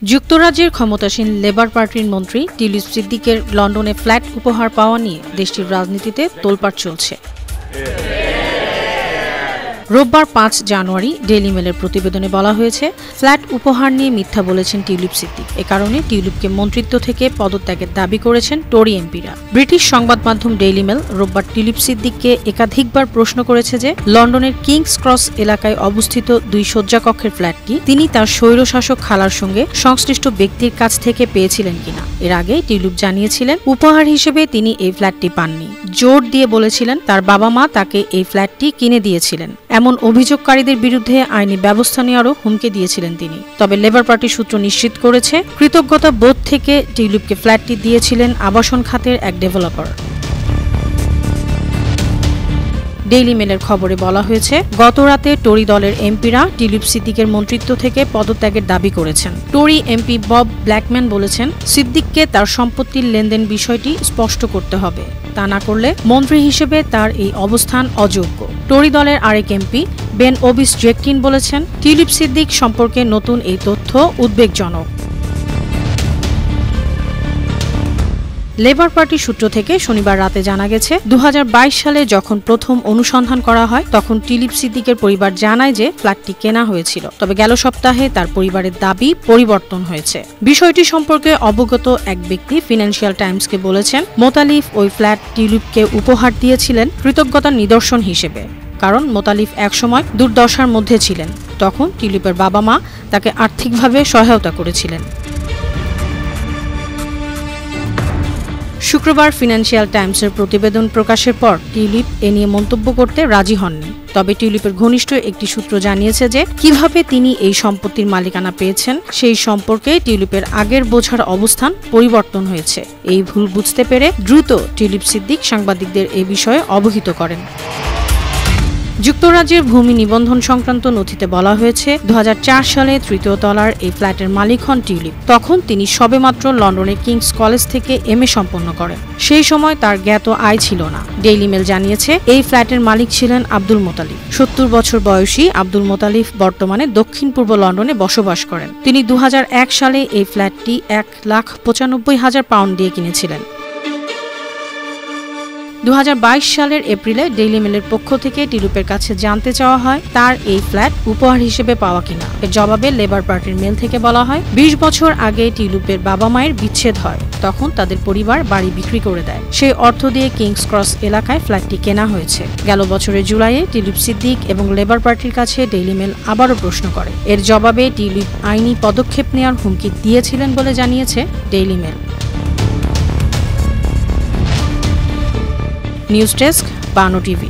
যুক্তরাজ্যের ক্ষমতাসীন লেবার পার্টির মন্ত্রী টিউলিপ সিদ্দিকের লন্ডনে ফ্ল্যাট উপহার পাওয়া নিয়ে দেশটির রাজনীতিতে তোলপাড় চলছে। রোববার ৫ জানুয়ারি ডেইলি মেলের প্রতিবেদনে বলা হয়েছে, ফ্ল্যাট উপহার নিয়ে মিথ্যা বলেছেন টিউলিপ সিদ্দিক। এ কারণে টিউলিপকে মন্ত্রিত্ব থেকে পদত্যাগের দাবি করেছেন টোরি এমপিরা। ব্রিটিশ সংবাদ মাধ্যম ডেইলি মেল রোববার টিউলিপ সিদ্দিককে একাধিকবার প্রশ্ন করেছে যে লন্ডনের কিংস ক্রস এলাকায় অবস্থিত ২ শয্যা কক্ষের ফ্ল্যাটটি তিনি তার স্বৈরশাসক খালার সঙ্গে সংশ্লিষ্ট ব্যক্তির কাছ থেকে পেয়েছিলেন কিনা। এর আগে টিউলিপ জানিয়েছিলেন, উপহার হিসেবে তিনি এই ফ্ল্যাটটি পাননি। জোর দিয়ে বলেছিলেন তার বাবা মা তাকে এই ফ্ল্যাটটি কিনে দিয়েছিলেন। এমন অভিযোগকারীদের বিরুদ্ধে আইনি ব্যবস্থা নেওয়ারও হুমকি দিয়েছিলেন তিনি। তবে লেবার পার্টি সূত্র নিশ্চিত করেছে, কৃতজ্ঞতা বোধ থেকে টিউলিপকে ফ্ল্যাটটি দিয়েছিলেন আবাসন খাতের এক ডেভেলপার। ডেইলি মেলের খবরে বলা হয়েছে, গত রাতে টোরি দলের এমপিরা টিউলিপ সিদ্দিকের মন্ত্রিত্ব থেকে পদত্যাগের দাবি করেছেন। টোরি এমপি বব ব্ল্যাকম্যান বলেছেন, সিদ্দিককে তার সম্পত্তির লেনদেন বিষয়টি স্পষ্ট করতে হবে। তা না করলে মন্ত্রী হিসেবে তার এই অবস্থান অযোগ্য। টোরি দলের আরেক এমপি বেন ওবিস জেকটিন বলেছেন, টিউলিপ সিদ্দিক সম্পর্কে নতুন এই তথ্য উদ্বেগজনক। লেবার পার্টি সূত্র থেকে শনিবার রাতে জানা গেছে, ২০২২ সালে যখন প্রথম অনুসন্ধান করা হয় তখন টিউলিপ সিদ্দিকের পরিবার জানায় যে ফ্ল্যাটটি কেনা হয়েছিল। তবে গেল সপ্তাহে তার পরিবারের দাবি পরিবর্তন হয়েছে। বিষয়টি সম্পর্কে অবগত এক ব্যক্তি ফিনান্সিয়াল টাইমসকে বলেছেন, মোতালিফ ওই ফ্ল্যাট টিউলিপকে উপহার দিয়েছিলেন কৃতজ্ঞতার নিদর্শন হিসেবে। কারণ মোতালিফ একসময় দুর্দশার মধ্যে ছিলেন। তখন টিউলিপের বাবা মা তাকে আর্থিকভাবে সহায়তা করেছিলেন। শুক্রবার ফিনান্সিয়াল টাইমসের প্রতিবেদন প্রকাশের পর টিউলিপ এ নিয়ে মন্তব্য করতে রাজি হননি। তবে টিউলিপের ঘনিষ্ঠ একটি সূত্র জানিয়েছে যে কিভাবে তিনি এই সম্পত্তির মালিকানা পেয়েছেন সেই সম্পর্কে টিউলিপের আগের বোঝার অবস্থান পরিবর্তন হয়েছে। এই ভুল বুঝতে পেরে দ্রুত টিউলিপ সিদ্দিক সাংবাদিকদের এ বিষয়ে অবহিত করেন। যুক্তরাজ্যের ভূমি নিবন্ধন সংক্রান্ত নথিতে বলা হয়েছে, ২০০৪ সালে ৩য় তলার এই ফ্ল্যাটের মালিক হন টিউলিপ। তখন তিনি সবেমাত্র লন্ডনের কিংস কলেজ থেকে এমএ সম্পন্ন করেন। সেই সময় তার জ্ঞাত আয় ছিল না। ডেইলি মেল জানিয়েছে, এই ফ্ল্যাটের মালিক ছিলেন আব্দুল মোতালিফ। ৭০ বছর বয়সী আব্দুল মোতালিফ বর্তমানে দক্ষিণ পূর্ব লন্ডনে বসবাস করেন। তিনি ২০০১ সালে এই ফ্ল্যাটটি ১,৯৫,০০০ পাউন্ড দিয়ে কিনেছিলেন। ২০২২ সালের এপ্রিলে ডেইলি মেলের পক্ষ থেকে টিউলিপের কাছে জানতে চাওয়া হয় তার এই ফ্ল্যাট উপহার হিসেবে পাওয়া কিনা। এর জবাবে লেবার পার্টির মেল থেকে বলা হয়, ২০ বছর আগে টিউলিপের বাবা মায়ের বিচ্ছেদ হয়। তখন তাদের পরিবার বাড়ি বিক্রি করে দেয়। সেই অর্থ দিয়ে কিংস ক্রস এলাকায় ফ্ল্যাটটি কেনা হয়েছে। গেল বছরের জুলাইয়ে টিউলিপ সিদ্দিক এবং লেবার পার্টির কাছে ডেইলি মেল আবারও প্রশ্ন করে। এর জবাবে টিউলিপ আইনি পদক্ষেপ নেওয়ার হুমকি দিয়েছিলেন বলে জানিয়েছে ডেইলি মেল। নিউজ ডেস্ক, বানো টিভি।